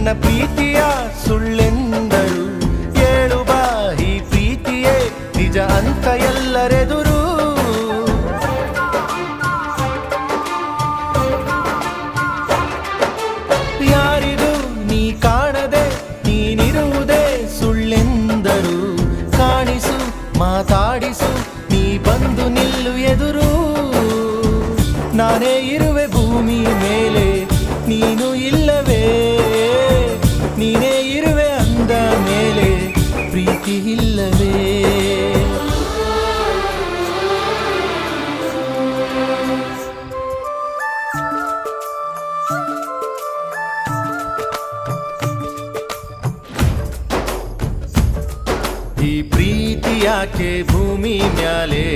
ನನ್ನ ಪ್ರೀತಿಯ ಸುಳ್ಳೆಂದರು. ಏಳು ಬಾ ಈ ಪ್ರೀತಿಯೇ ನಿಜ ಅಂತ ಎಲ್ಲರೆದುರು. ಯಾರಿದು ನೀ ಕಾಣದೆ ನೀನಿರುವುದೇ ಸುಳ್ಳೆಂದರು. ಕಾಣಿಸು ಮಾತಾಡಿಸು ನೀ ಬಂದು ನಿಲ್ಲು ಎದುರು. ನಾನೇ ಇರುವೆ ಭೂಮಿ ಮೇಲೆ ನೀನು ಇಲ್ಲವೇ. ನೀನೇ ಇರುವೆ ಅಂದ ಮೇಲೆ ಪ್ರೀತಿ ಇಲ್ಲವೇ. ಈ ಪ್ರೀತಿ ಯಾಕೆ ಭೂಮಿ ಮ್ಯಾಲೆ